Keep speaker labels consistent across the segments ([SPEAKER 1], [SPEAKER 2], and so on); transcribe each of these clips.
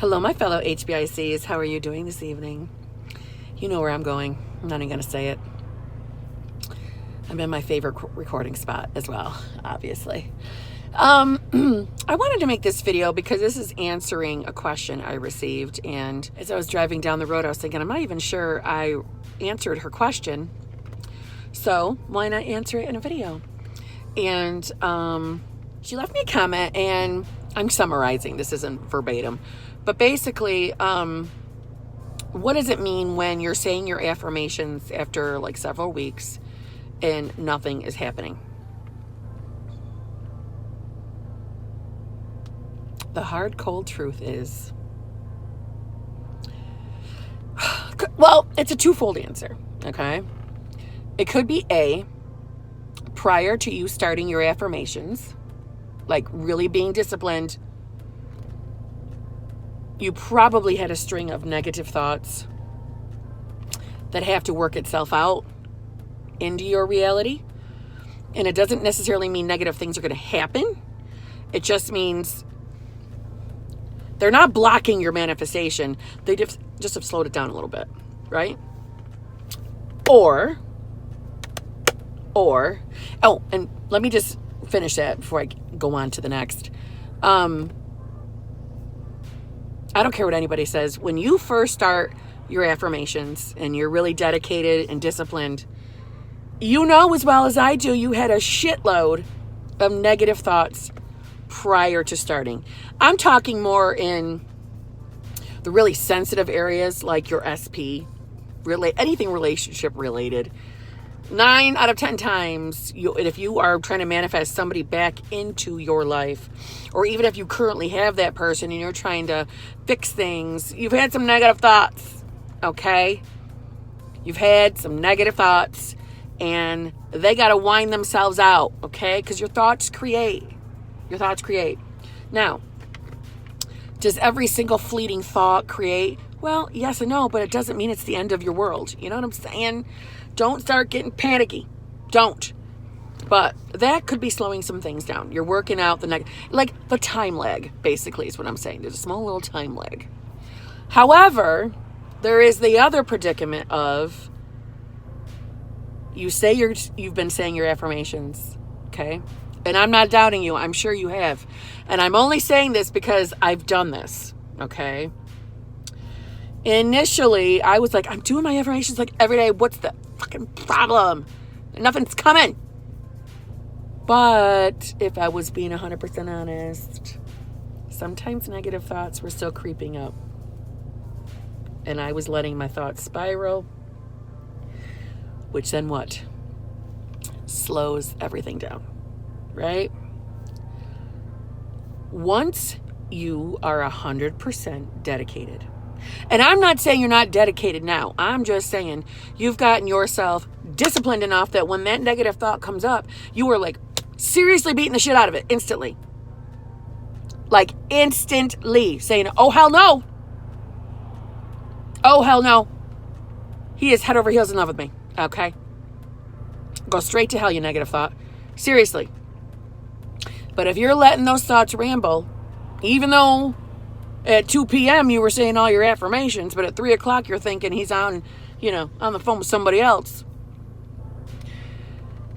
[SPEAKER 1] Hello, my fellow HBICs. How are you doing this evening? You know where I'm going. I'm not even going to say it. I'm in my favorite recording spot as well, obviously. I wanted to make this video because this is answering a question I received. And as I was driving down the road, I was thinking, I'm not even sure I answered her question. So why not answer it in a video? And she left me a comment, and I'm summarizing. This isn't verbatim. But basically, what does it mean when you're saying your affirmations after like several weeks and nothing is happening? The hard, cold truth is, well, it's a twofold answer, okay? It could be A, prior to you starting your affirmations, like really being disciplined, you probably had a string of negative thoughts that have to work itself out into your reality. And it doesn't necessarily mean negative things are going to happen. It just means they're not blocking your manifestation. They just have slowed it down a little bit, right? Or, oh, and let me just finish that before I go on to the next. I don't care what anybody says. When you first start your affirmations and you're really dedicated and disciplined, you know as well as I do, you had a shitload of negative thoughts prior to starting. I'm talking more in the really sensitive areas like your SP, anything relationship related. 9 out of 10 times, if you are trying to manifest somebody back into your life, or even if you currently have that person and you're trying to fix things, you've had some negative thoughts, okay? You've had some negative thoughts, and they got to wind themselves out, okay? Because your thoughts create. Your thoughts create. Now, does every single fleeting thought create? Well, yes and no, but it doesn't mean it's the end of your world. You know what I'm saying? Don't start getting panicky. Don't. But that could be slowing some things down. You're working out like the time lag, basically, is what I'm saying. There's a small little time lag. However, there is the other predicament of you say you've been saying your affirmations, okay? And I'm not doubting you. I'm sure you have. And I'm only saying this because I've done this, okay? Initially, I was like, I'm doing my affirmations like every day. What's the fucking problem? Nothing's coming. But if I was being 100% honest, sometimes negative thoughts were still creeping up. And I was letting my thoughts spiral, which then what? Slows everything down, right? Once you are 100% dedicated, and I'm not saying you're not dedicated now. I'm just saying you've gotten yourself disciplined enough that when that negative thought comes up, you are like seriously beating the shit out of it instantly. Like instantly saying, oh, hell no. Oh, hell no. He is head over heels in love with me. Okay. Go straight to hell, you negative thought. Seriously. But if you're letting those thoughts ramble, even though at 2 p.m. you were saying all your affirmations, but at 3 o'clock you're thinking he's on the phone with somebody else.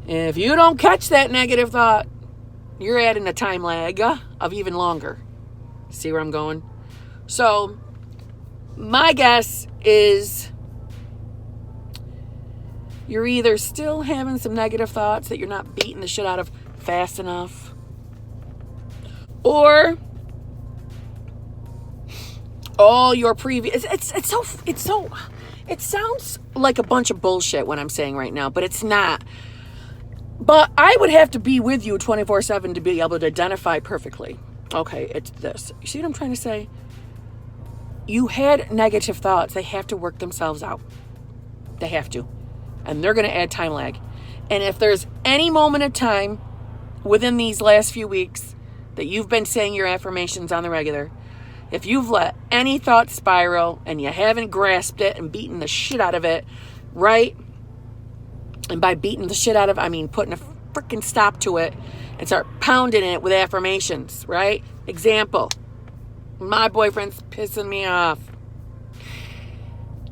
[SPEAKER 1] If you don't catch that negative thought, you're adding a time lag of even longer. See where I'm going? So, my guess is you're either still having some negative thoughts that you're not beating the shit out of fast enough, or all your previous, it sounds like a bunch of bullshit what I'm saying right now, but it's not. But I would have to be with you 24/7 to be able to identify perfectly. Okay, it's this. You see what I'm trying to say? You had negative thoughts. They have to work themselves out. They have to. And they're going to add time lag. And if there's any moment of time within these last few weeks that you've been saying your affirmations on the regular, if you've let any thought spiral and you haven't grasped it and beaten the shit out of it, right? And by beating the shit out of it, I mean putting a freaking stop to it and start pounding it with affirmations, right? Example, My boyfriend's pissing me off.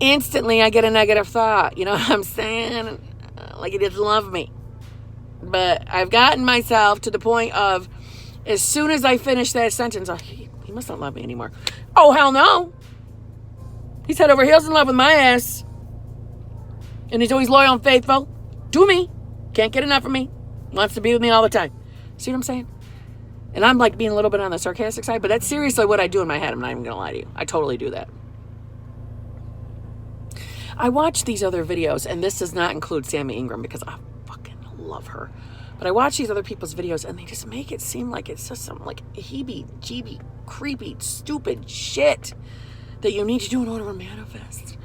[SPEAKER 1] Instantly, I get a negative thought. You know what I'm saying? Like he doesn't love me. But I've gotten myself to the point of, as soon as I finish that sentence, oh, he must not love me anymore. Oh, hell no. He's head over heels in love with my ass. And he's always loyal and faithful to me. Can't get enough of me. Wants to be with me all the time. See what I'm saying? And I'm like being a little bit on the sarcastic side, but that's seriously what I do in my head. I'm not even going to lie to you. I totally do that. I watch these other videos, and this does not include Sammy Ingram because I fucking love her. But I watch these other people's videos, and they just make it seem like it's just some like heebie-jeebie, creepy, stupid shit that you need to do in order to manifest.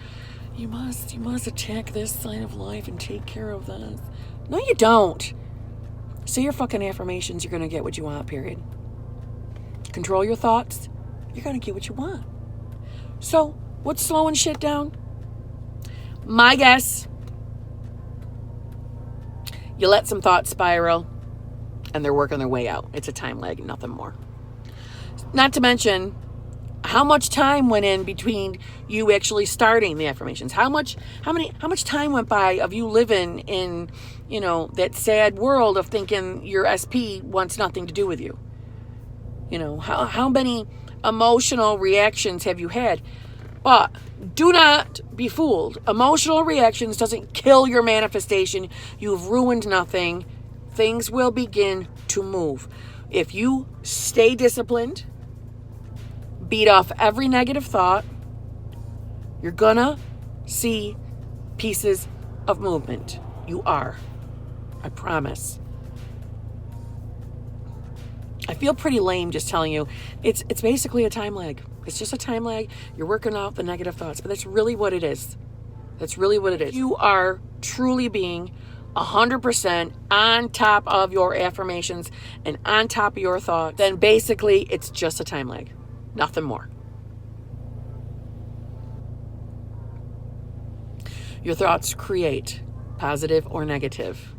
[SPEAKER 1] You must attack this side of life and take care of this. No, you don't. Say your fucking affirmations, you're going to get what you want, period. Control your thoughts, you're going to get what you want. So, what's slowing shit down? My guess, you let some thoughts spiral and they're working their way out. It's a time lag, nothing more. Not to mention how much time went in between you actually starting the affirmations. How much time went by of you living in, that sad world of thinking your SP wants nothing to do with you. How many emotional reactions have you had? But do not be fooled. Emotional reactions doesn't kill your manifestation. You've ruined nothing. Things will begin to move. If you stay disciplined, beat off every negative thought, you're gonna see pieces of movement. You are. I promise. I feel pretty lame just telling you. It's basically a time lag. It's just a time lag. You're working off the negative thoughts, but that's really what it is. That's really what it is. You are truly being 100% on top of your affirmations and on top of your thoughts. Then basically it's just a time lag. Nothing more. Your thoughts create positive or negative,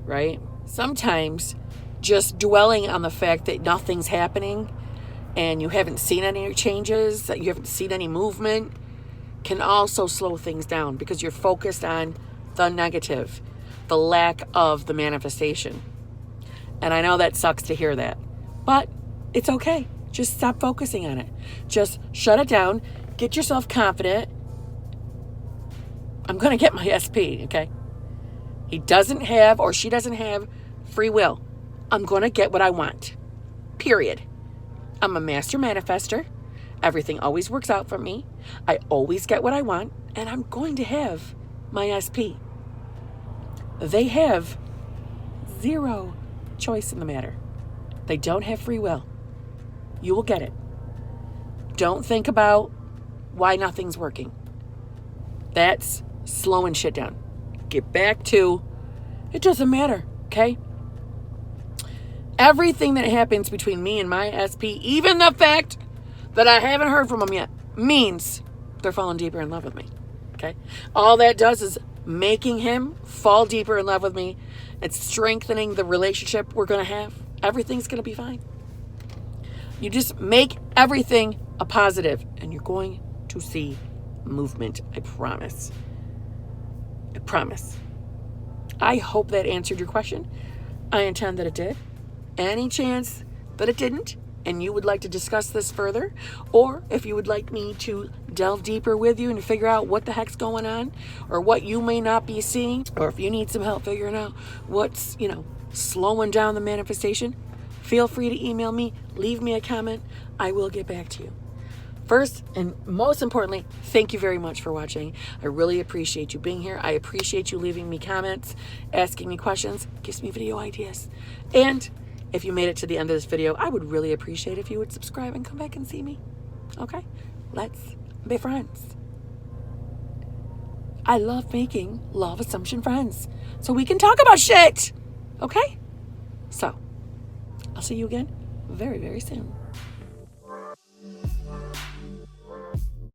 [SPEAKER 1] right? Sometimes just dwelling on the fact that nothing's happening and you haven't seen any changes, that you haven't seen any movement, can also slow things down because you're focused on the negative, the lack of the manifestation. And I know that sucks to hear that, but it's okay. Just stop focusing on it. Just shut it down. Get yourself confident. I'm going to get my SP, okay? He doesn't have, or she doesn't have, free will. I'm going to get what I want. Period. I'm a master manifester. Everything always works out for me. I always get what I want, and I'm going to have my SP. They have zero choice in the matter. They don't have free will. You will get it. Don't think about why nothing's working. That's slowing shit down. Get back to, it doesn't matter, okay? Everything that happens between me and my SP, even the fact that I haven't heard from them yet, means they're falling deeper in love with me, okay? All that does is making him fall deeper in love with me. It's strengthening the relationship we're going to have. Everything's going to be fine. You just make everything a positive, and you're going to see movement. I promise. I promise. I hope that answered your question. I intend that it did. Any chance that it didn't, and you would like to discuss this further, or if you would like me to delve deeper with you and figure out what the heck's going on, or what you may not be seeing, or if you need some help figuring out what's, slowing down the manifestation, feel free to email me, leave me a comment. I will get back to you. First and most importantly, thank you very much for watching. I really appreciate you being here. I appreciate you leaving me comments, asking me questions, gives me video ideas. And if you made it to the end of this video, I would really appreciate if you would subscribe and come back and see me. Okay? Let's be friends. I love making love assumption friends so we can talk about shit. Okay? So, I'll see you again very, very soon.